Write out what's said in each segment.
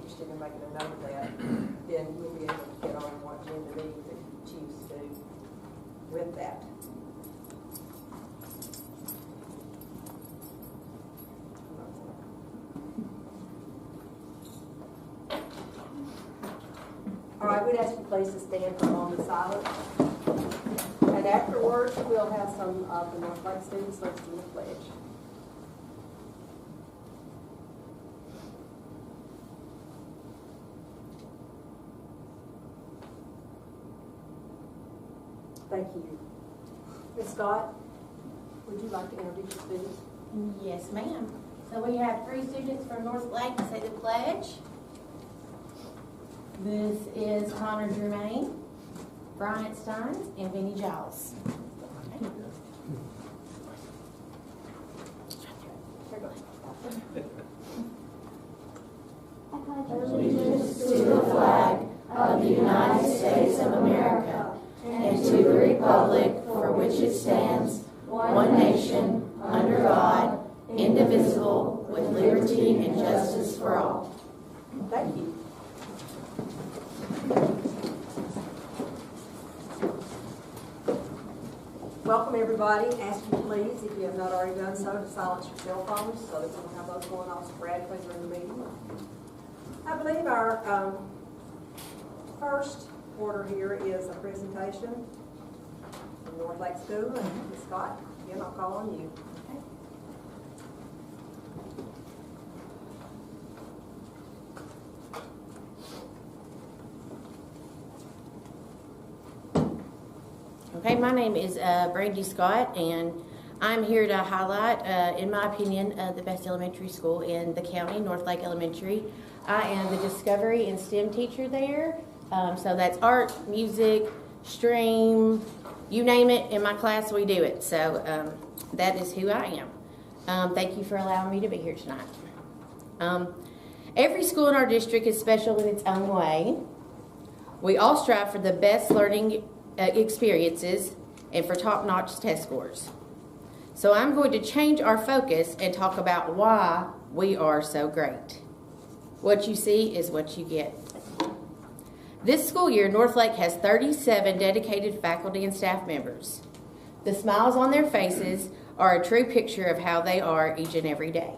interested in making a note of that, then we'll be able to get on what agenda meetings that you choose to do with that. All right, we'd ask you please to stand for a moment of silence. And afterwards, we'll have some of the North Lake students lead us in the pledge. Thank you. Ms. Scott, would you like to introduce your students? Yes, ma'am. So we have 3 students from North Lake to say the pledge. This is Connor Germain, Bryant Stein, and Vinny Giles. Allegiance to the flag of the United States of America and to the republic for which it stands, one nation, under God, indivisible, with liberty and justice for all. Thank you. Welcome, everybody. Ask you please, if you have not already done so, to silence your cell phones so that we don't have those going off sporadically during the meeting. I believe our first order here is a presentation from North Lake School. And Ms. Scott, again, I'll call on you. Okay, my name is Brandy Scott, and I'm here to highlight, in my opinion, the best elementary school in the county, North Lake Elementary. I am the Discovery and STEM teacher there, so that's art, music, STREAM, you name it, in my class we do it. So that is who I am. Thank you for allowing me to be here tonight. Every school in our district is special in its own way. We all strive for the best learning experiences and for top-notch test scores. So I'm going to change our focus and talk about why we are so great. What you see is what you get. This school year, North Lake has 37 dedicated faculty and staff members. The smiles on their faces are a true picture of how they are each and every day.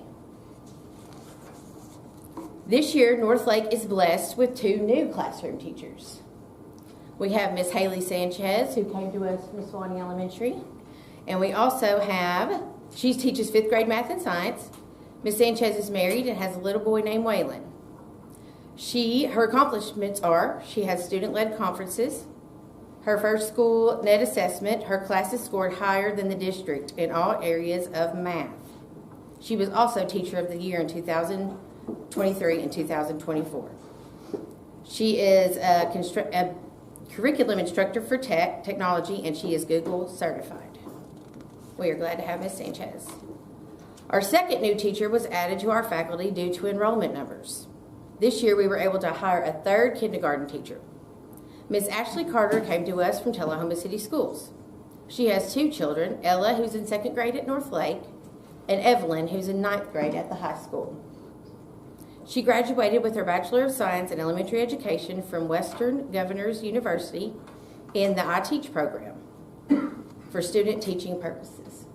This year, North Lake is blessed with 2 new classroom teachers. We have Miss Haley Sanchez, who came to us from Swanee Elementary. And we also have, she teaches 5th grade math and science. Miss Sanchez is married and has a little boy named Waylon. Her accomplishments are, she has student-led conferences, her first school net assessment, her classes scored higher than the district in all areas of math. She was also Teacher of the Year in 2023 and 2024. She is a curriculum instructor for technology, and she is Google certified. We are glad to have Ms. Sanchez. Our second new teacher was added to our faculty due to enrollment numbers. This year we were able to hire a 3rd kindergarten teacher. Ms. Ashley Carter came to us from Tullahoma City Schools. She has 2 children, Ella, who's in 2nd grade at North Lake, and Evelyn, who's in 9th grade at the high school. She graduated with her Bachelor of Science in Elementary Education from Western Governors University in the iTeach program for student teaching purposes.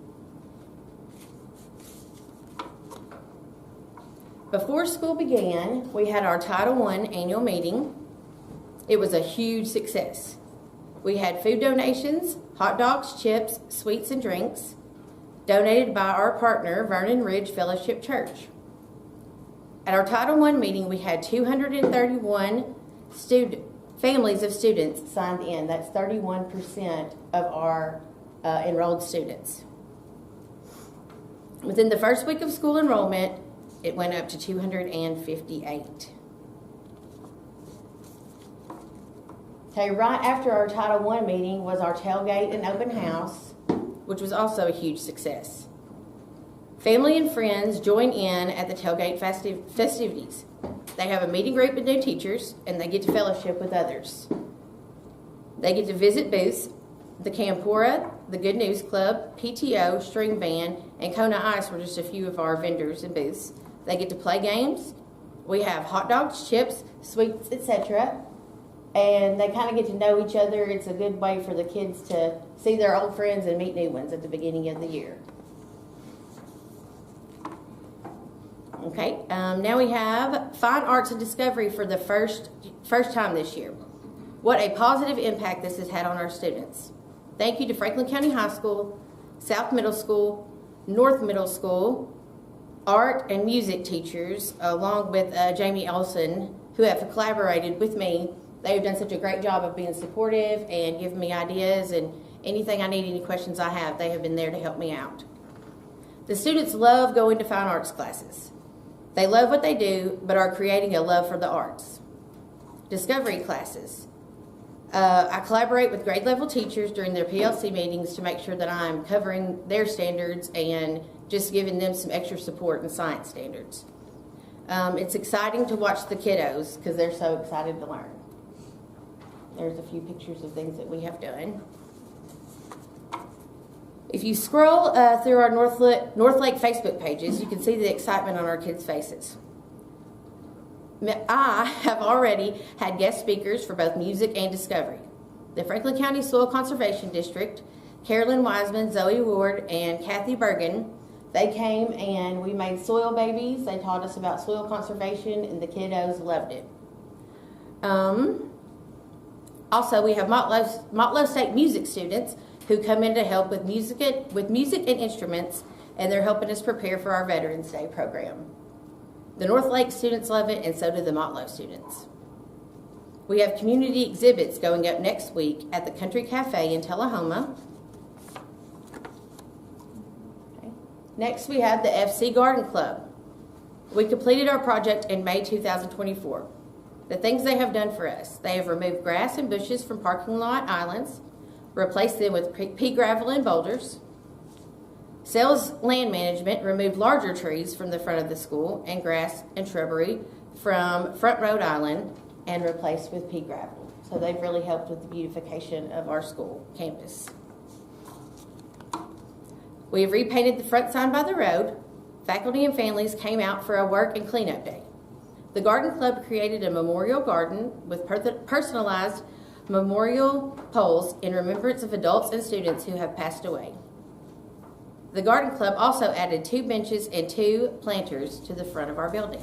Before school began, we had our Title I annual meeting. It was a huge success. We had food donations, hot dogs, chips, sweets, and drinks, donated by our partner, Vernon Ridge Fellowship Church. At our Title I meeting, we had 231 families of students signed in. That's 31% of our enrolled students. Within the first week of school enrollment, it went up to 258. Okay, right after our Title I meeting was our tailgate and open house, which was also a huge success. Family and friends join in at the tailgate festivities. They have a meet and greet with new teachers, and they get to fellowship with others. They get to visit booths. The Campora, the Good News Club, PTO, String Band, and Kona Ice were just a few of our vendors and booths. They get to play games, We have hot dogs, chips, sweets, etc. And they kind of get to know each other. It's a good way for the kids to see their old friends and meet new ones at the beginning of the year. Okay, now we have Fine Arts and Discovery for the first time this year. What a positive impact this has had on our students. Thank you to Franklin County High School, South Middle School, North Middle School, art and music teachers, along with Jamie Olson, who have collaborated with me. They've done such a great job of being supportive and giving me ideas, and anything I need, any questions I have, they have been there to help me out. The students love going to fine arts classes. They love what they do, but are creating a love for the arts. Discovery classes. I collaborate with grade level teachers during their PLC meetings to make sure that I'm covering their standards and just giving them some extra support in science standards. It's exciting to watch the kiddos because they're so excited to learn. There's a few pictures of things that we have done. If you scroll through our North Lake Facebook pages, you can see the excitement on our kids' faces. I have already had guest speakers for both music and discovery. The Franklin County Soil Conservation District, Carolyn Wiseman, Zoe Ward, and Kathy Bergen, they came and we made soil babies. They taught us about soil conservation and the kiddos loved it. Also, we have Motlow State music students who come in to help with music and instruments, and they're helping us prepare for our Veterans Day program. The North Lake students love it, and so do the Motlow students. We have community exhibits going up next week at the Country Cafe in Tullahoma. Okay. Next, we have the FC Garden Club. We completed our project in May 2024. The things they have done for us: they have removed grass and bushes from parking lot islands, replaced them with pea gravel and boulders. Sales Land Management removed larger trees from the front of the school and grass and shrubbery from Front Road Island and replaced with pea gravel. So they've really helped with the beautification of our school campus. We have repainted the front sign by the road. Faculty and families came out for a work and cleanup day. The Garden Club created a memorial garden with personalized memorial poles in remembrance of adults and students who have passed away. The Garden Club also added 2 benches and 2 planters to the front of our building.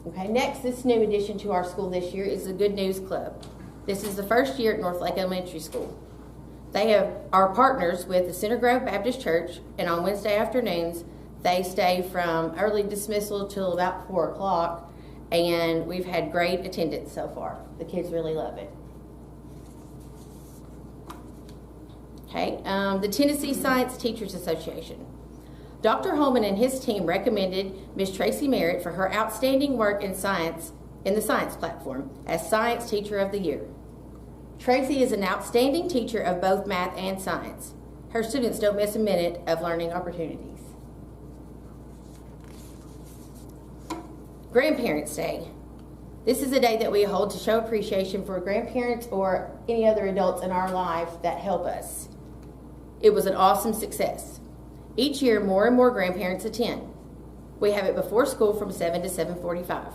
Okay, next, this new addition to our school this year is the Good News Club. This is the first year at North Lake Elementary School. They are partners with the Center Grove Baptist Church, and on Wednesday afternoons, they stay from early dismissal till about 4 o'clock, and we've had great attendance so far. The kids really love it. Okay, the Tennessee Science Teachers Association. Dr. Holman and his team recommended Ms. Tracy Merritt for her outstanding work in science in the science platform as Science Teacher of the Year. Tracy is an outstanding teacher of both math and science. Her students don't miss a minute of learning opportunities. Grandparents' Day. This is a day that we hold to show appreciation for grandparents or any other adults in our life that help us. It was an awesome success. Each year, more and more grandparents attend. We have it before school from 7 to 7:45.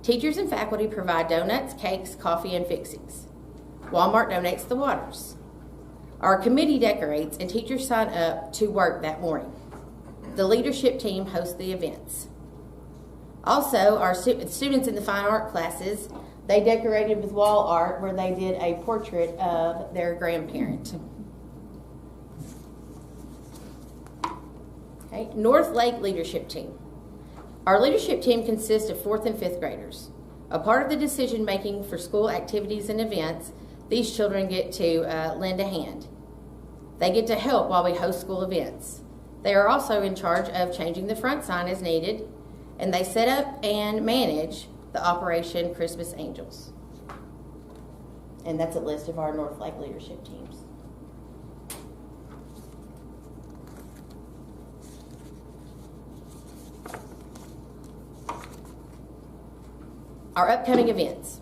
Teachers and faculty provide donuts, cakes, coffee, and fixings. Walmart donates the waters. Our committee decorates and teachers sign up to work that morning. The leadership team hosts the events. Also, our students in the fine art classes, they decorated with wall art where they did a portrait of their grandparent. Okay, North Lake Leadership Team. Our leadership team consists of 4th and 5th graders. A part of the decision making for school activities and events, these children get to lend a hand. They get to help while we host school events. They are also in charge of changing the front sign as needed, and they set up and manage the Operation Christmas Angels. And that's a list of our North Lake leadership teams. Our upcoming events.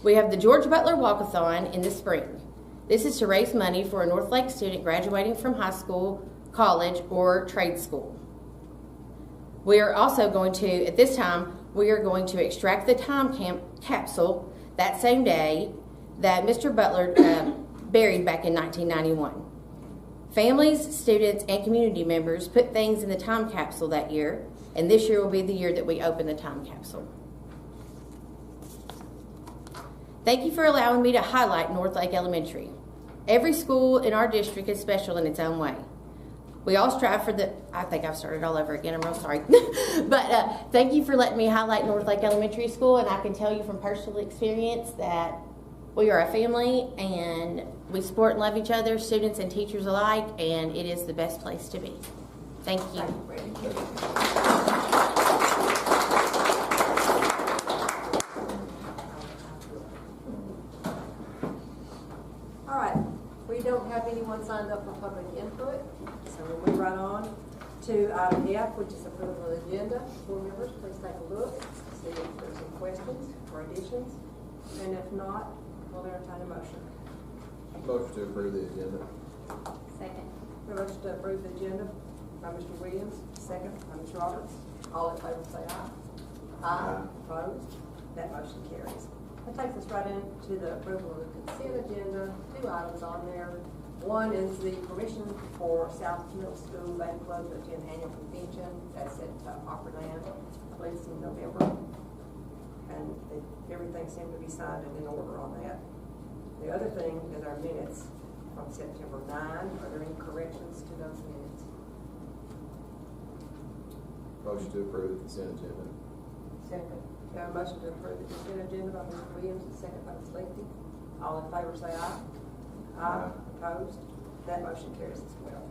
We have the George Butler Walkathon in the spring. This is to raise money for a North Lake student graduating from high school, college, or trade school. We are also going to, at this time, we are going to extract the time capsule that same day that Mr. Butler buried back in 1991. Families, students, and community members put things in the time capsule that year, and this year will be the year that we open the time capsule. Thank you for allowing me to highlight Northlake Elementary. Every school in our district is special in its own way. We all strive for the, I think I've started all over again, I'm real sorry. But thank you for letting me highlight Northlake Elementary School, and I can tell you from personal experience that we are a family and we support and love each other, students and teachers alike, and it is the best place to be. Thank you. All right, we don't have anyone signed up for public input, so we'll move right on to item F, which is approval of the agenda. Board members, please take a look, see if there's any questions or additions, and if not, we'll entertain a motion. Motion to approve the agenda. Second. A motion to approve the agenda by Mr. Williams, second by Ms. Roberts. All in favor say aye. Aye. Opposed? That motion carries. That takes us right into the approval of the consent agenda. 2 items on there. One is the permission for South Middle School Bank Club to attend annual convention. That's at Opryland. I believe it's in November. And everything seemed to be signed and in order on that. The other thing is our minutes from September 9. Are there any corrections to those minutes? Motion to approve the consent agenda. Second. We have a motion to approve the consent agenda by Mr. Williams and second by Ms. Lefty. All in favor say aye. Aye. Opposed? That motion carries as well.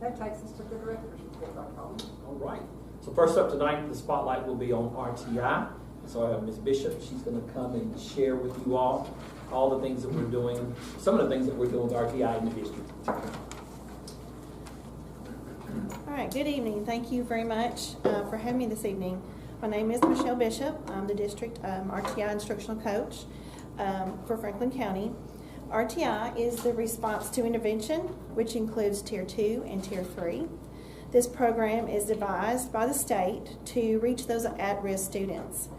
That takes us to the director's report, Dr. Coleman. All right. So first up tonight, the spotlight will be on RTI. So I have Ms. Bishop. She's going to come and share with you all the things that we're doing, some of the things that we're doing with RTI in the district. All right, good evening. Thank you very much for having me this evening. My name is Michelle Bishop. I'm the district RTI instructional coach for Franklin County. RTI is the response to intervention, which includes Tier 2 and Tier 3. This program is devised by the state to reach those at-risk students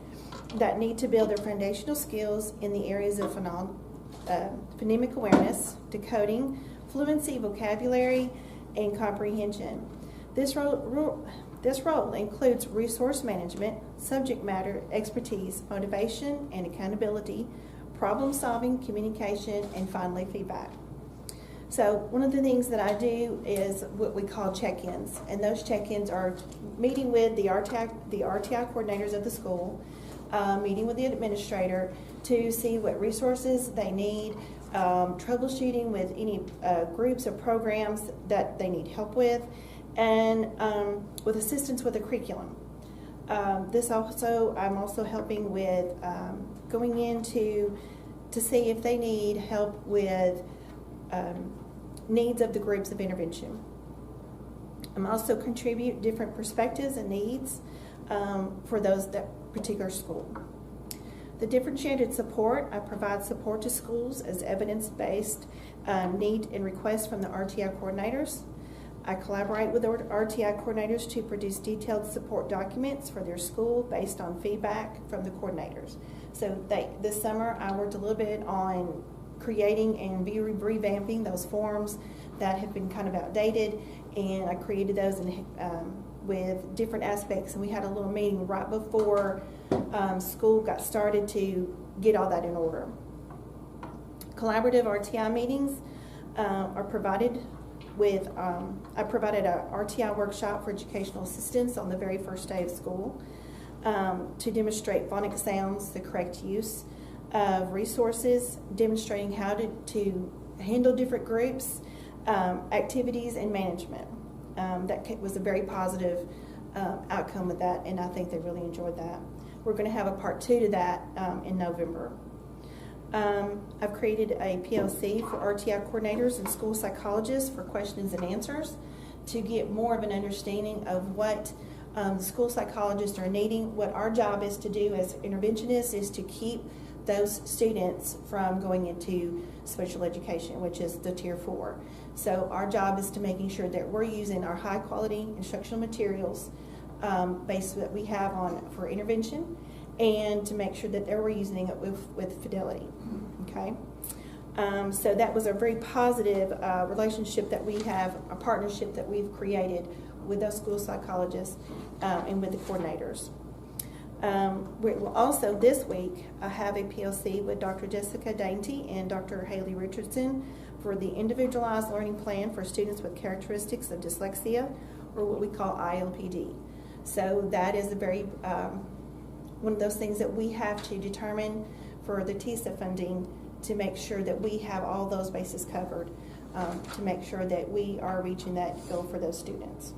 that need to build their foundational skills in the areas of phonemic awareness, decoding, fluency, vocabulary, and comprehension. This role includes resource management, subject matter expertise, motivation and accountability, problem solving, communication, and finally feedback. So one of the things that I do is what we call check-ins, and those check-ins are meeting with the RTI coordinators of the school, meeting with the administrator to see what resources they need, troubleshooting with any groups or programs that they need help with, and with assistance with the curriculum. I'm also helping with going into to see if they need help with needs of the groups of intervention. I'm also contribute different perspectives and needs for that particular school. The differentiated support, I provide support to schools as evidence-based need and requests from the RTI coordinators. I collaborate with the RTI coordinators to produce detailed support documents for their school based on feedback from the coordinators. So this summer I worked a little bit on creating and revamping those forms that have been kind of outdated, and I created those with different aspects, and we had a little meeting right before school got started to get all that in order. Collaborative RTI meetings are provided with, I provided a RTI workshop for educational assistants on the very first day of school to demonstrate phonic sounds, the correct use of resources, demonstrating how to handle different groups, activities, and management. That was a very positive outcome with that, and I think they really enjoyed that. We're going to have a part 2 to that in November. I've created a PLC for RTI coordinators and school psychologists for questions and answers to get more of an understanding of what the school psychologists are needing. What our job is to do as interventionists is to keep those students from going into special education, which is the Tier 4. So our job is to making sure that we're using our high quality instructional materials base that we have on for intervention, and to make sure that they were using it with fidelity. Okay, so that was a very positive relationship that we have, a partnership that we've created with those school psychologists and with the coordinators. We will also this week have a PLC with Dr. Jessica Dainty and Dr. Haley Richardson for the individualized learning plan for students with characteristics of dyslexia, or what we call ILPD. So that is a very one of those things that we have to determine for the TISA funding, to make sure that we have all those bases covered, to make sure that we are reaching that goal for those students.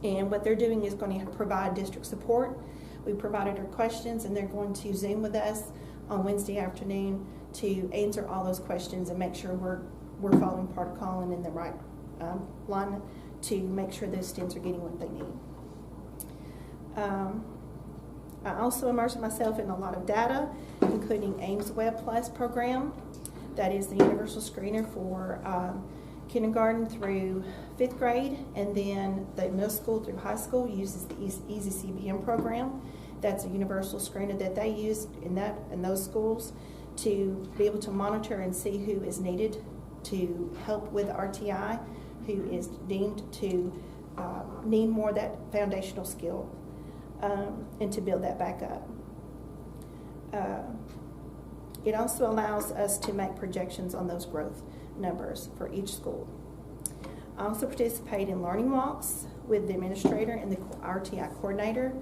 And what they're doing is going to provide district support. We provided our questions, and they're going to Zoom with us on Wednesday afternoon to answer all those questions and make sure we're following protocol and in the right line to make sure those students are getting what they need. I also immersed myself in a lot of data, including Ames Web Plus program. That is the universal screener for kindergarten through 5th grade, and then the middle school through high school uses the Easy CBM program. That's a universal screener that they use in those schools to be able to monitor and see who is needed to help with RTI, who is deemed to need more of that foundational skill, and to build that back up. It also allows us to make projections on those growth numbers for each school. I also participate in learning walks with the administrator and the RTI coordinator.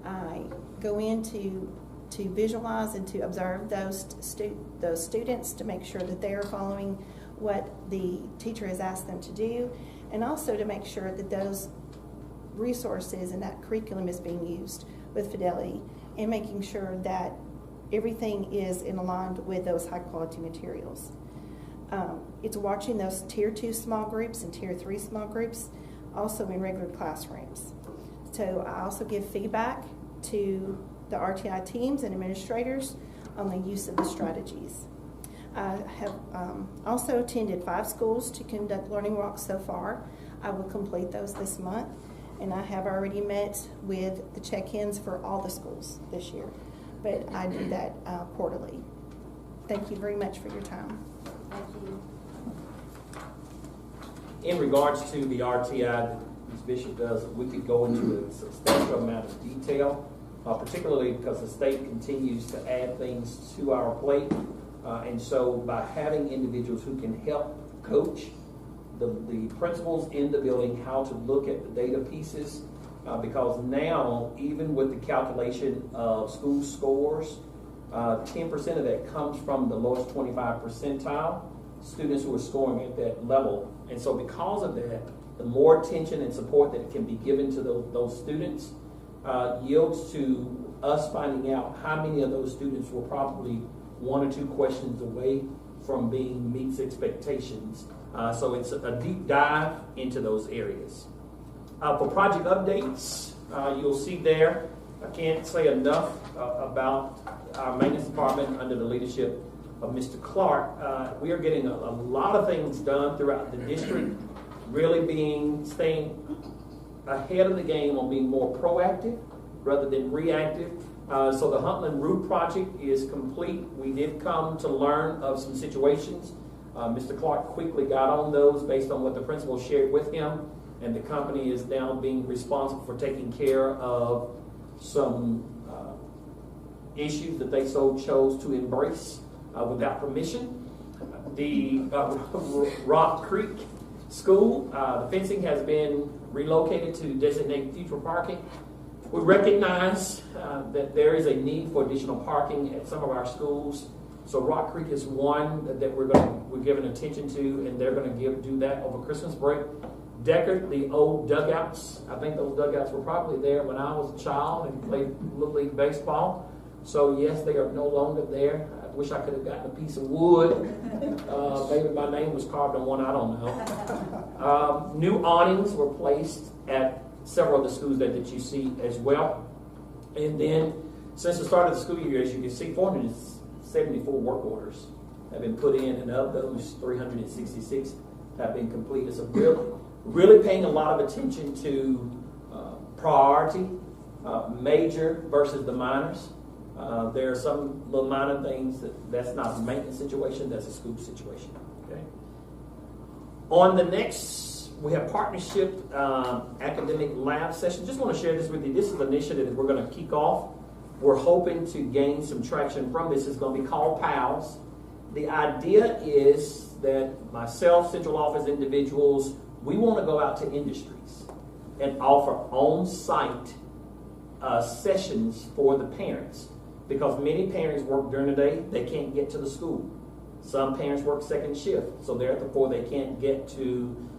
I go in to visualize and to observe those students to make sure that they are following what the teacher has asked them to do, and also to make sure that those resources and that curriculum is being used with fidelity, and making sure that everything is in aligned with those high quality materials. It's watching those Tier 2 small groups and Tier 3 small groups, also in regular classrooms. So I also give feedback to the RTI teams and administrators on the use of the strategies. I have also attended 5 schools to conduct learning walks so far. I will complete those this month, and I have already met with the check-ins for all the schools this year, but I do that quarterly. Thank you very much for your time. Thank you. In regards to the RTI that Ms. Bishop does, we could go into a substantial amount of detail, particularly because the state continues to add things to our plate. And so by having individuals who can help coach the principals in the building how to look at the data pieces, because now, even with the calculation of school scores, 10% of that comes from the lowest 25 percentile, students who are scoring at that level. And so because of that, the more attention and support that can be given to those students yields to us finding out how many of those students were probably 1 or 2 questions away from being meets expectations. So it's a deep dive into those areas. For project updates, you'll see there, I can't say enough about our maintenance department under the leadership of Mr. Clark. We are getting a lot of things done throughout the district, really staying ahead of the game on being more proactive rather than reactive. So the Huntland Roof project is complete. We did come to learn of some situations. Mr. Clark quickly got on those based on what the principal shared with him, and the company is now being responsible for taking care of some issues that they chose to embrace without permission. The Rock Creek School, the fencing has been relocated to designate future parking. We recognize that there is a need for additional parking at some of our schools. So Rock Creek is one that we're giving attention to, and they're going to do that over Christmas break. Deckard, the old dugouts, I think those dugouts were probably there when I was a child and played Little League baseball. So yes, they are no longer there. I wish I could have gotten a piece of wood. Maybe my name was carved on one, I don't know. New awnings were placed at several of the schools that you see as well. And then since the start of the school year, as you can see, 474 work orders have been put in, and of those, 366 have been completed. So really paying a lot of attention to priority, major versus the minors. There are some little minor things that's not a maintenance situation, that's a school situation. Okay. On the next, we have partnership academic lab session. Just want to share this with you. This is an initiative that we're going to kick off. We're hoping to gain some traction from this. It's going to be called PALS. The idea is that myself, central office individuals, we want to go out to industries and offer on-site sessions for the parents, because many parents work during the day, they can't get to the school. Some parents work second shift, so therefore they can't get to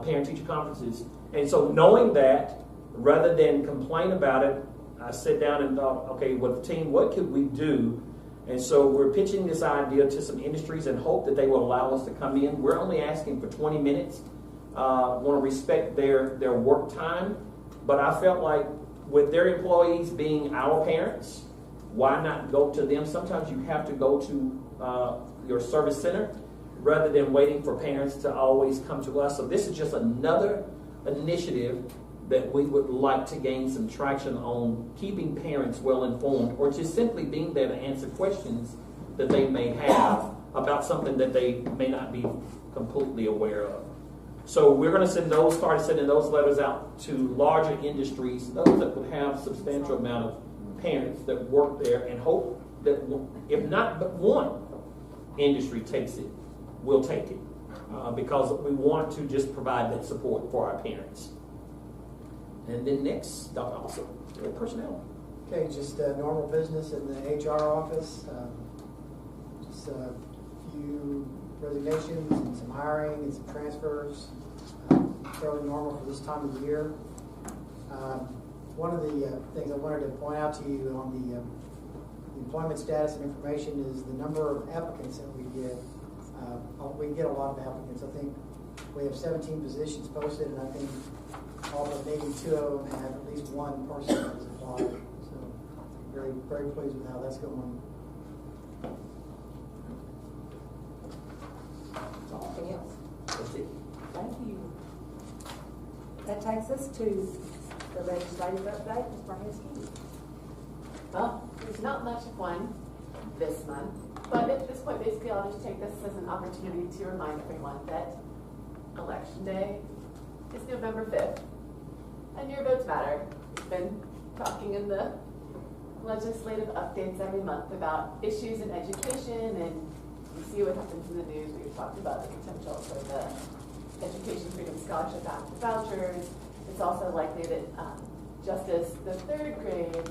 parent-teacher conferences. And so knowing that, rather than complain about it, I sat down and thought, okay, with the team, what could we do? And so we're pitching this idea to some industries and hope that they will allow us to come in. We're only asking for 20 minutes. Want to respect their work time, but I felt like with their employees being our parents, why not go to them? Sometimes you have to go to your service center rather than waiting for parents to always come to us. So this is just another initiative that we would like to gain some traction on, keeping parents well informed, or just simply being there to answer questions that they may have about something that they may not be completely aware of. So we're going to start sending those letters out to larger industries, those that would have substantial amount of parents that work there, and hope that if not but one industry takes it, we'll take it, because we want to just provide that support for our parents. And then next, Dr. Also, personnel. Okay, just normal business in the HR office. Just a few resignations and some hiring and some transfers. Fairly normal for this time of the year. One of the things I wanted to point out to you on the employment status and information is the number of applicants that we get. We get a lot of applicants. I think we have 17 positions posted, and I think all but maybe 2 of them have at least one person that has applied. So very, very pleased with how that's going. Anything else? That's it. Thank you. That takes us to the legislative update, Ms. Brzezinski. Well, there's not much of one this month, but at this point, basically, I'll just take this as an opportunity to remind everyone that Election Day is November 5th, and your votes matter. We've been talking in the legislative updates every month about issues in education, and you see what happens in the news. We've talked about the potential for the Education Freedom Scholarship Act vouchers. It's also likely that just as the 3rd grade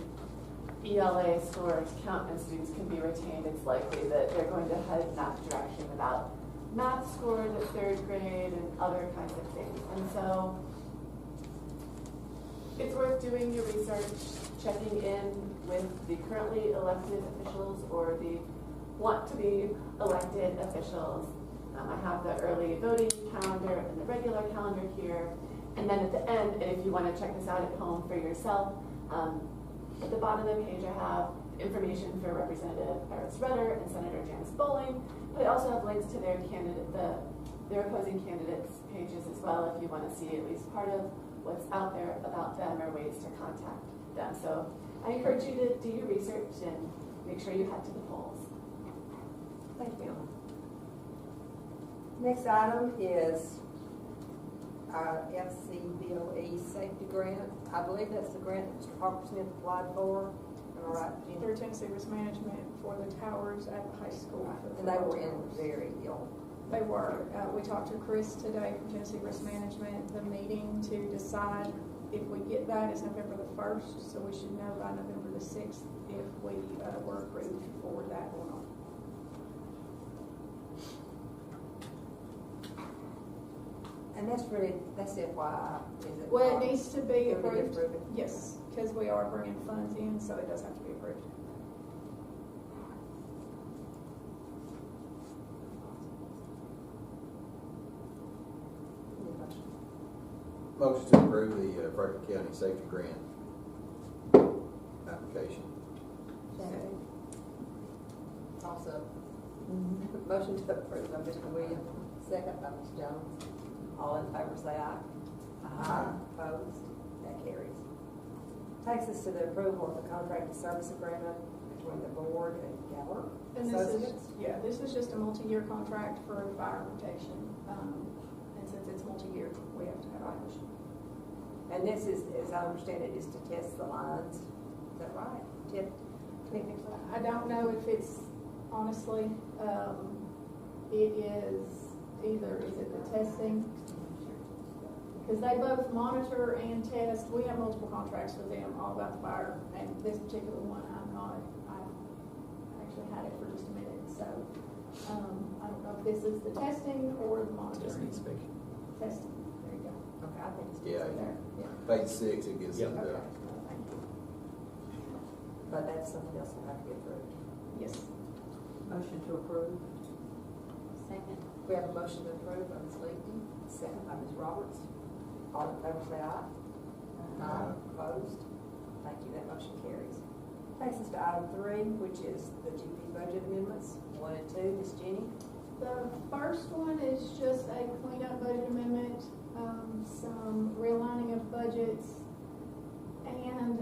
ELA scores count and students can be retained, it's likely that they're going to head in that direction about math scores at 3rd grade and other kinds of things. And so it's worth doing your research, checking in with the currently elected officials or the want to be elected officials. I have the early voting calendar and the regular calendar here. And then at the end, and if you want to check this out at home for yourself, at the bottom of the page I have information for Representative Eris Rutter and Senator Janice Bowling, but I also have links to their opposing candidates' pages as well if you want to see at least part of what's out there about them or ways to contact them. So I encourage you to do your research and make sure you head to the polls. Thank you. Next item is our FCBOE safety grant. I believe that's the grant that Mr. Harper Smith applied for. Am I right, Gina? Through Tennessee Risk Management for the towers at the high school. And they were in very ill. They were. We talked to Chris today from Tennessee Risk Management. The meeting to decide if we get that is November the 1st, so we should know by November the 6th if we were approved for that or not. And that's FYI, is it? Well, it needs to be It would be approved. approved. Yes, because we are bringing funds in, so it does have to be approved. Motion to approve the Franklin County Safety Grant application. Second. Also, motion to approve by Mr. Williams, second by Ms. Jones. All in favor say aye. Aye. Opposed? That carries. Takes us to the approval of the contracted service agreement between the board and Geller And this is, Associates. yeah, this is just a multi-year contract for fire protection. And since it's multi-year, we have to have ours. And this is, as I understand it, is to test the lines. Is that right? Technically? I don't know if it's, honestly, it is either, is it the testing? Because they both monitor and test. We have multiple contracts with them all about the fire, and this particular one, I actually had it for just a minute, so, I don't know if this is the testing or the monitoring. Testing, there you go. Okay, I think it's Yeah. there. Yeah. Page 6, it gives Yep. you Okay, the, thank you. But that's something else we'll have to get through. Yes. Motion to approve. Second. We have a motion to approve by Ms. Leakey, second by Ms. Roberts. All in favor say aye. Aye. Opposed? Thank you, that motion carries. Takes us to item 3, which is the GP budget amendments, 1 and 2. Ms. Jenny? The first one is just a cleanup budget amendment, some realigning of budgets. And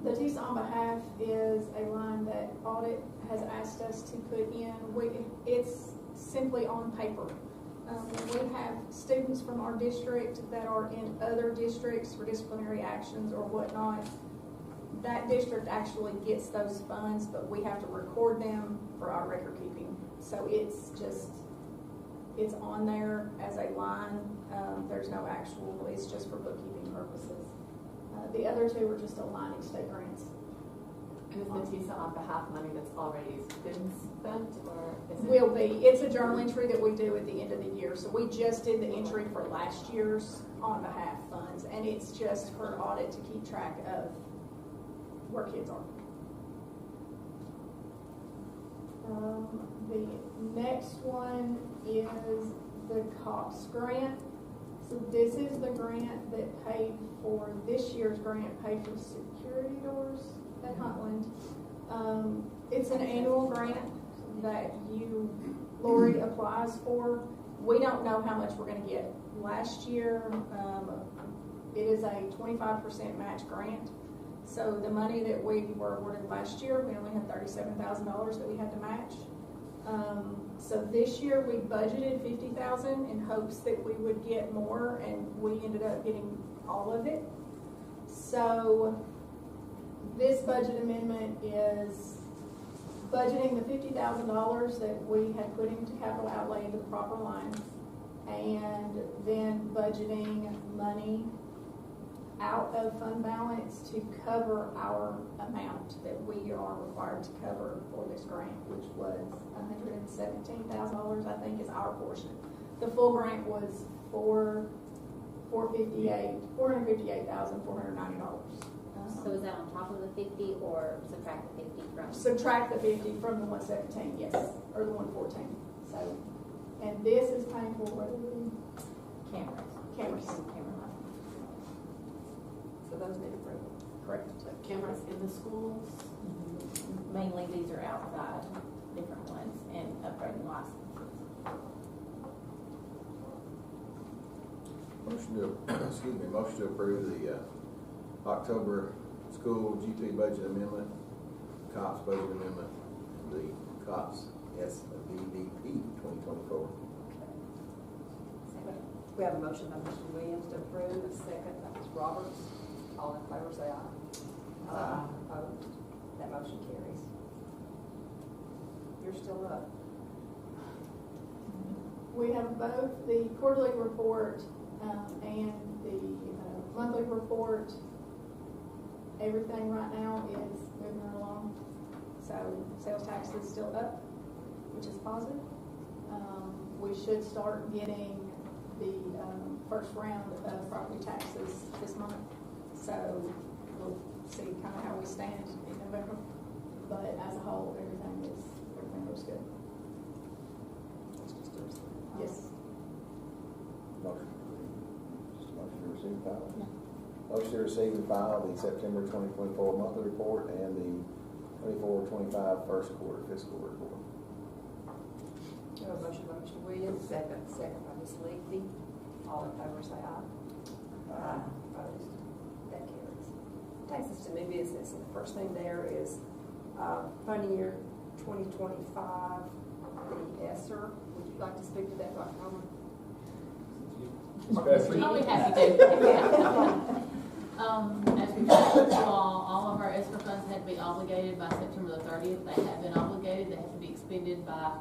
the TISA on behalf is a line that audit has asked us to put in. It's simply on paper. When we have students from our district that are in other districts for disciplinary actions or whatnot, that district actually gets those funds, but we have to record them for our record keeping. So it's on there as a line. There's no actual, it's just for bookkeeping purposes. The other two are just aligning state grants. Is the TISA on behalf money that's already been spent, or is it? Will be. It's a journal entry that we do at the end of the year. So we just did the entry for last year's on behalf funds, and it's just for audit to keep track of where kids are. The next one is the COPS grant. So this is the grant that paid for, this year's grant paid for security doors at Huntland. It's an annual grant that Lori applies for. We don't know how much we're gonna get. Last year, it is a 25% match grant. So the money that we were awarded last year, we only had $37,000 that we had to match. So this year we budgeted $50,000 in hopes that we would get more, and we ended up getting all of it. So this budget amendment is budgeting the $50,000 that we had put into capital outlay into the proper line, and then budgeting money out of fund balance to cover our amount that we are required to cover for this grant, which was $117,000, I think, is our portion. The full grant was $458,490. So is that on top of the 50 or subtract the 50 from? Subtract the 50 from the 117, yes, or the 114. So, and this is paying for what? Cameras. Cameras. Camera line. So those need approval. Correct. Cameras in the schools. Mainly these are outside, different ones, and upgrading licenses. motion to approve the October school GP budget amendment, COPS budget amendment, and the COPS SVVP 2024. We have a motion by Mr. Williams to approve, a second by Ms. Roberts. All in favor say aye. Aye. Opposed? That motion carries. You're still up. We have both the quarterly report and the monthly report. Everything right now is moving along. So sales tax is still up, which is positive. We should start getting the first round of property taxes this month. So we'll see kind of how we stand in November. But as a whole, everything looks good. Yes. Motion to receive and file. Motion to receive and file the September 2024 monthly report and the 24-25 first quarter fiscal report. We have a motion by Mr. Williams, second by Ms. Leakey. All in favor say aye. Aye. Opposed? That carries. takes us to new business, and the first thing there is, funding year 2025, the ESSER. Would you like to speak to that, Dr. Homer? I'll be happy to. As we mentioned to all of our ESSER funds had to be obligated by September the 30th. They have been obligated. They have to be expended by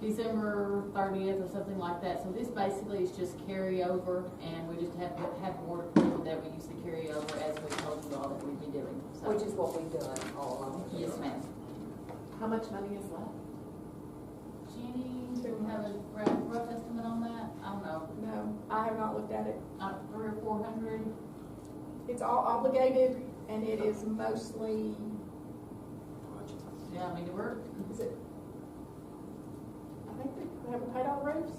December 30th or something like that. So this basically is just carryover, and we just have to have board approval that we use the carryover as we told you all that we'd be doing. So, Which is what we've done all along. yes, ma'am. How much money is left? Jenny, do we have a rough estimate on that? I don't know. No, I have not looked at it. 300 or 400? It's all obligated, and it is mostly, Yeah, I mean, is it, I think we haven't paid all the roofs.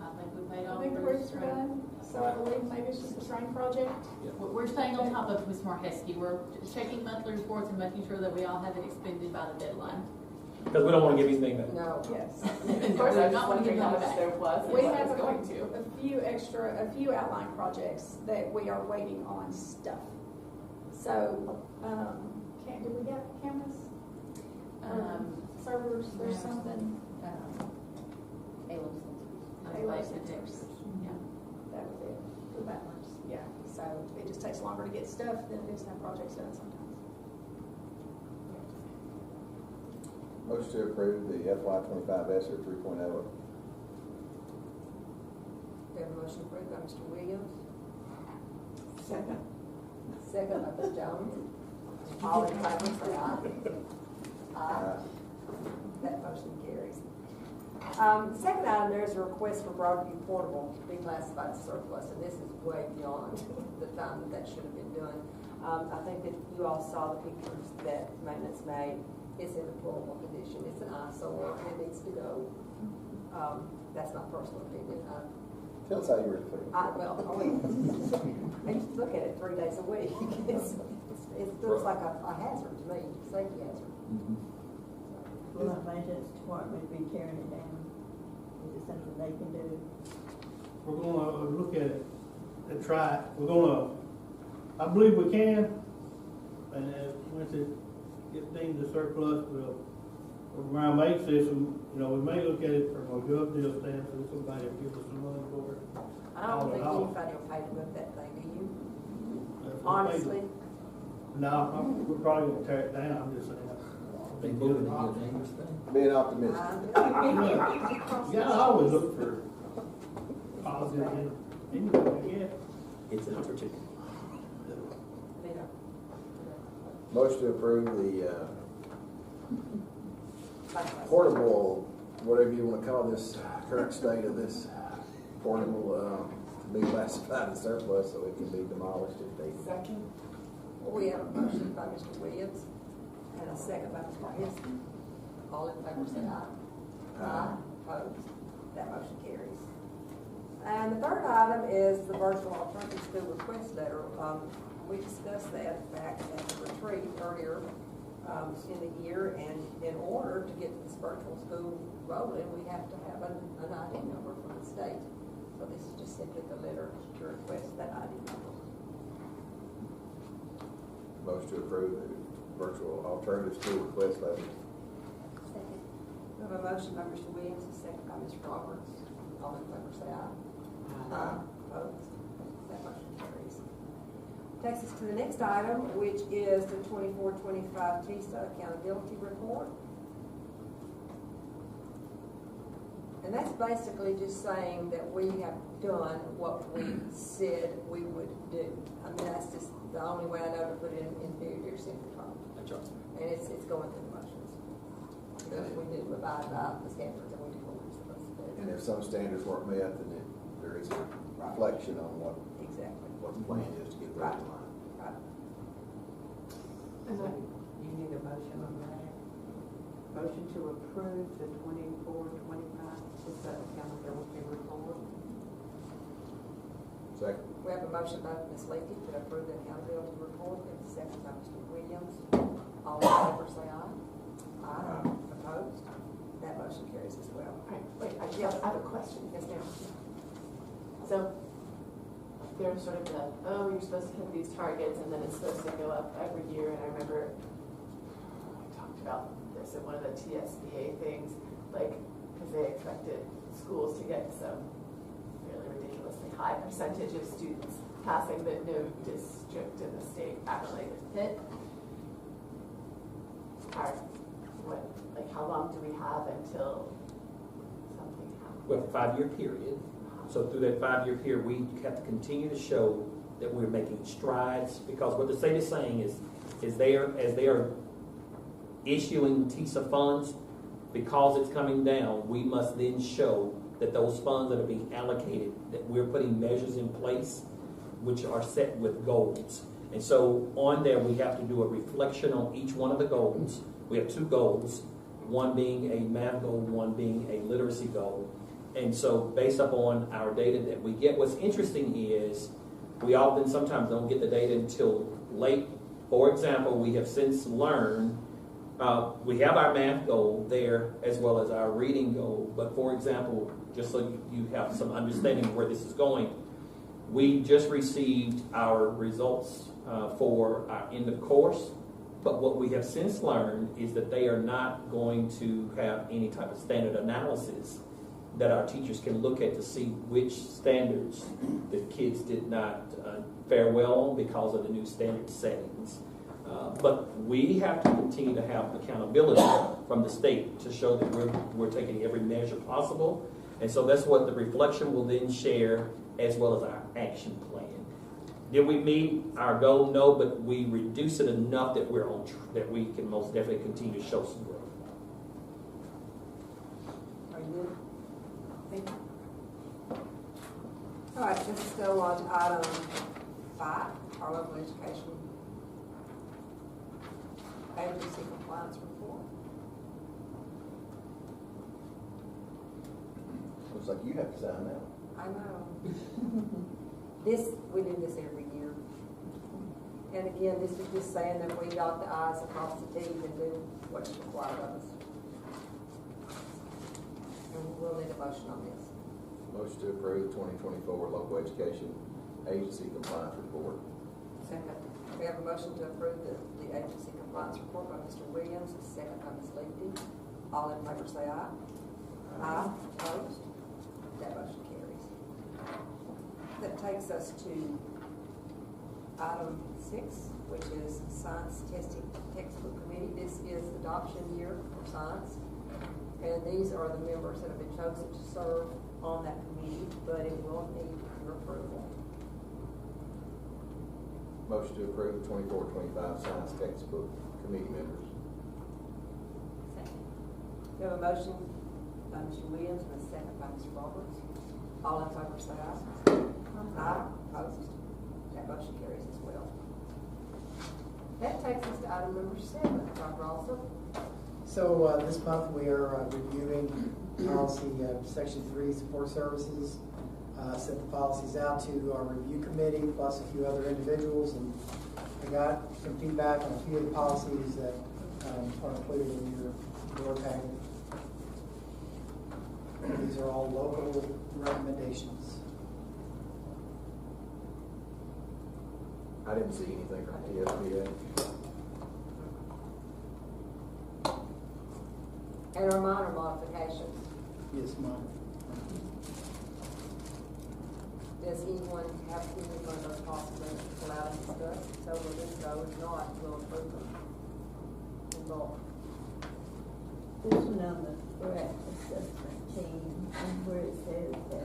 I think we paid all I think the roofs are done, so I believe maybe it's just a train project. We're staying on top of it, Ms. Marheski. We're checking monthly reports and making sure that we all have it expended by the deadline. Because we don't want to give anything back. No. Yes. Of course, I'm not wondering how much surplus We have a few outline projects that we are waiting on stuff. So, did we get cameras? Servers, there's something. Halo sensors. Yeah. That was it, the bathrooms, yeah. So it just takes longer to get stuff than it is to have projects done sometimes. Motion to approve the FY 25 ESSER 3.0. We have a motion approved by Mr. Williams. Second. Second by Ms. Jones. All in favor, say aye. Aye. That motion carries. The second item, there is a request for Broadview Portable to be classified as surplus, and this is way beyond the time that should have been done. I think that you all saw the pictures that maintenance made. It's in deplorable condition. It's an eyesore, and it needs to go. That's my personal opinion. Tell us how you really feel. I used to look at it 3 days a week. It looks like a hazard to me, safety hazard. Will our maintenance department be tearing it down? Is it something they can do? We're gonna look at it and try it. We're gonna, I believe we can, and once it gets deemed a surplus, we'll, around make system, we may look at it from a gov deal stand, so somebody will give us some money for it. I don't think anybody will pay to move that thing, do you? That's what Honestly? No, we're probably gonna tear it down, I'm just saying. They moving to get dangerous thing. Being optimistic. You gotta always look for positive anyway, yeah. It's an opportunity. Motion to approve the portable, whatever you want to call this current state of this portable, to be classified as surplus so it can be demolished if they. Second. We have a motion by Mr. Williams and a second by Ms. Marheski. All in favor say aye. Aye. Opposed? That motion carries. And the third item is the virtual alternative school request letter. We discussed that back at the retreat earlier in the year, and in order to get this virtual school rolling, we have to have an ID number from the state. So this is just simply the letter to request that ID number. Motion to approve the virtual alternative school request letter. Second. We have a motion by Mr. Williams, a second by Ms. Roberts. All in favor say aye. Aye. Opposed? That motion carries. Takes us to the next item, which is the 24-25 TISA accountability report. And that's basically just saying that we have done what we said we would do. I mean, that's just the only way I know to put it in very simple terms. That's right. And it's going through the motions. Because we did abide by the standards and we did what we were supposed to do. And if some standards weren't met, then there is a reflection on what the plan is to get the right line. Right. You need a motion on that? Motion to approve the 24-25 accountability report. Second. We have a motion by Ms. Leakey to approve the accountability report. We have a second by Mr. Williams. All in favor say aye. Aye. Opposed? That motion carries as well. Wait, I have a question. Yes, ma'am. So, there's sort of the, oh, you're supposed to hit these targets, and then it's supposed to go up every year. And I remember we talked about this at one of the TSBA things, like, because they expected schools to get some really ridiculously high percentage of students passing that no district in the state actually hit. How long do we have until something happens? We have a 5-year period. So through that 5-year period, we have to continue to show that we're making strides, because what the state is saying is as they are issuing TISA funds, because it's coming down, we must then show that those funds that are being allocated, that we're putting measures in place which are set with goals. And so on there, we have to do a reflection on each one of the goals. We have 2 goals, one being a math goal, one being a literacy goal. And so based upon our data that we get, what's interesting is we often sometimes don't get the data until late. For example, we have since learned, we have our math goal there as well as our reading goal. But for example, just so you have some understanding of where this is going, we just received our results for our end of course. But what we have since learned is that they are not going to have any type of standard analysis that our teachers can look at to see which standards the kids did not fare well on because of the new standard settings. But we have to continue to have accountability from the state to show that we're taking every measure possible. And so that's what the reflection will then share, as well as our action plan. Did we meet our goal? No, but we reduce it enough that we're on that we can most definitely continue to show some growth. Are you good? Thank you. All right, let's go on to item 5, our local education agency compliance report. Looks like you have to sign that. I know. We do this every year. And again, this is just saying that we dot the I's across the T's and do what's required of us. And we'll need a motion on this. Motion to approve the 2024 local education agency compliance report. Second. We have a motion to approve the agency compliance report by Mr. Williams, a second by Ms. Leakey. All in favor say aye. Aye. Opposed? That motion carries. That takes us to item 6, which is Science Testing Textbook Committee. This is adoption year for science. And these are the members that have been chosen to serve on that committee, but it will need your approval. Motion to approve the 24-25 science textbook committee members. Second. We have a motion by Mr. Williams and a second by Mr. Roberts. All in favor say aye. Aye. Opposed? That motion carries as well. That takes us to item number 7, Dr. Alsop. So this month we are reviewing policy section 3, support services. Sent the policies out to our review committee plus a few other individuals, and I got some feedback on a few of the policies that are included in your board packet. These are all local recommendations. I didn't see anything from TSBA. And our minor modifications. Yes, ma'am. Does anyone have any one of those policies allowed to discuss? So we'll just go. If not, we'll approve them in bulk. This one on the threat assessment team, and where it says that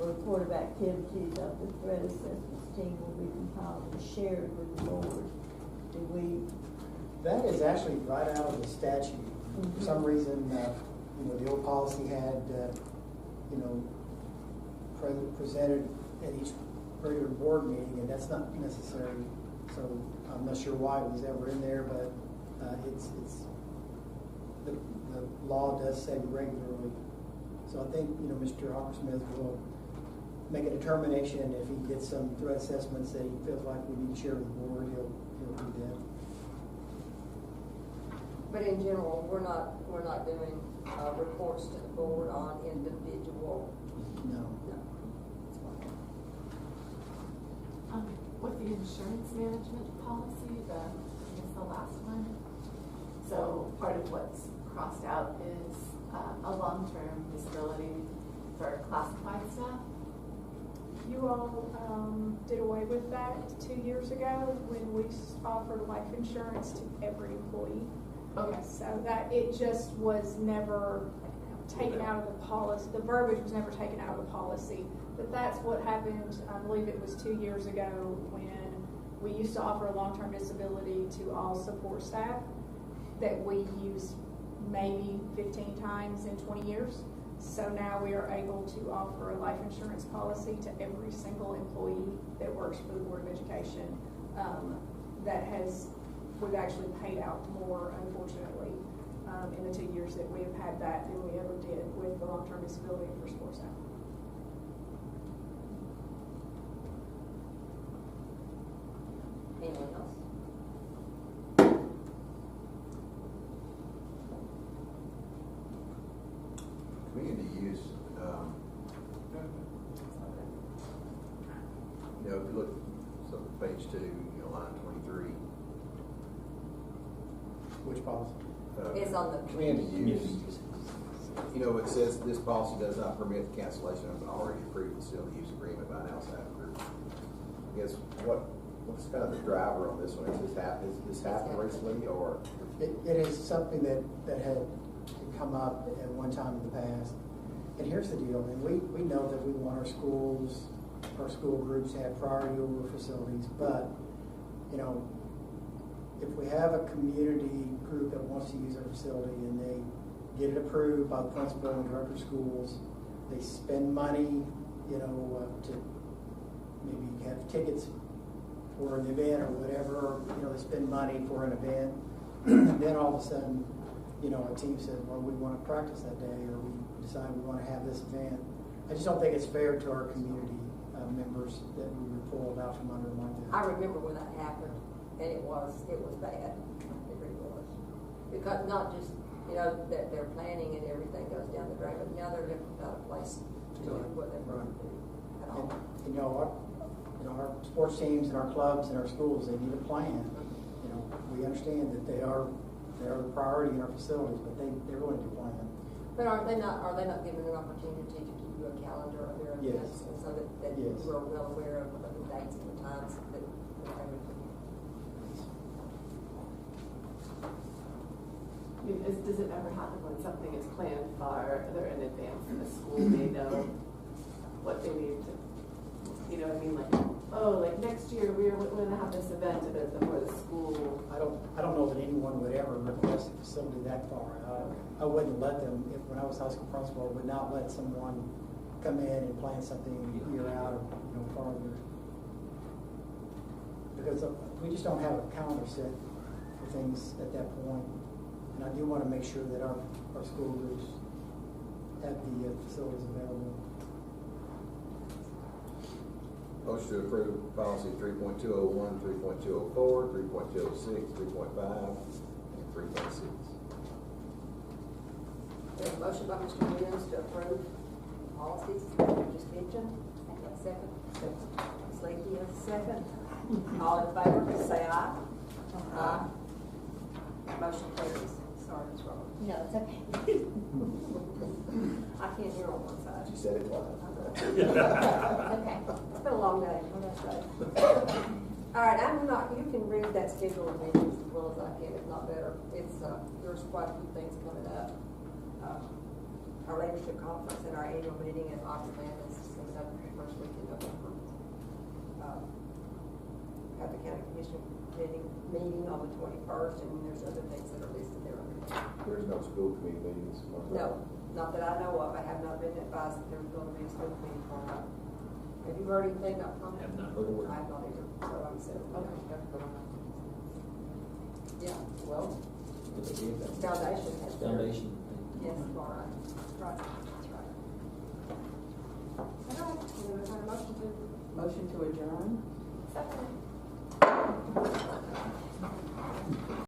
a report of activities of the threat assessment team will be compiled and shared with the board. Do we? That is actually right out of the statute. Mm-hmm. For some reason, the old policy had, presented at each regular board meeting, and that's not necessary. So I'm not sure why it was ever in there, but it's the law does say regularly. So I think Mr. Hoppersmith will make a determination if he gets some threat assessments that he feels like we need to share with the board. He'll do that. But in general, we're not doing reports to the board on individual. No. the insurance management policy, I guess the last one. So part of what's crossed out is a long-term disability for classified staff. You all did away with that 2 years ago when we offered life insurance to every employee. Okay. So that, it just was never taken out of the policy, the verbiage was never taken out of the policy. But that's what happened, I believe it was 2 years ago, when we used to offer a long-term disability to all support staff that we used maybe 15 times in 20 years. So now we are able to offer a life insurance policy to every single employee that works for the Board of Education. We've actually paid out more, unfortunately, in the 2 years that we have had that than we ever did with the long-term disability for support staff. Anyone else? Community use, you know, if you look, so page 2, you know, line 23. Which policy? It's on the Community use. You know, it says this policy does not permit the cancellation of an already approved facility use agreement by an outside group. I guess what's kind of the driver on this one? Has this happened recently, or? It is something that had come up at one time in the past. And here's the deal, and we know that we want our school groups to have priority over facilities, but, you know, if we have a community group that wants to use our facility and they get it approved by the principal and director of schools, they spend money, you know, to maybe have tickets for an event or whatever, you know, they spend money for an event, and then all of a sudden, you know, a team says, well, we want to practice that day, or we decide we want to have this event. I just don't think it's fair to our community members that we were pulled out from under them like that. I remember when that happened, and it was bad. It really was. Because not just, you know, that their planning and everything goes down the drain, but now they're looking for a place to do what they want to do at all. And, you know, our sports teams and our clubs and our schools, they need a plan. You know, we understand that they are the priority in our facilities, but they really need a plan. But are they not given an opportunity to give you a calendar of their events, and so that you are well aware of the dates and the times that they would Does it ever happen when something is planned farther in advance and the school may know what they need to, you know what I mean? Like, oh, like next year we're going to have this event before the school. I don't know that anyone would ever request a facility that far. I wouldn't let them, when I was high school principal, I would not let someone come in and plan something a year out or, you know, farther. Because we just don't have a calendar set for things at that point. And I do want to make sure that our school groups have the facilities available. Motion to approve policy 3.201, 3.204, 3.206, 3.5, and 3.6. There's a motion by Mr. Williams to approve policies that we just mentioned. Second. Ms. Leakey has a second. All in favor, say aye. Aye. Motion carries. Sorry, Ms. Roberts. No, it's okay. I can't hear on one side. She said it twice. Okay. It's been a long day. What did I say? All right, you can read that schedule of meetings as well as I can, if not better. There's quite a few things coming up. Our leadership conference and our annual meeting at Oxford is coming up the first week in November. Have the county commission meeting on the 21st, and there's other things that are listed there. There's no school committee meetings. No, not that I know of. I have not been advised that there's going to be a school meeting for that. Have you heard anything from it? Have not heard a word. I have not either. So I'm saying, okay. Yeah, well, foundation has. Foundation. Yes, all right. Right, that's right. All right, we have a motion to adjourn. Second.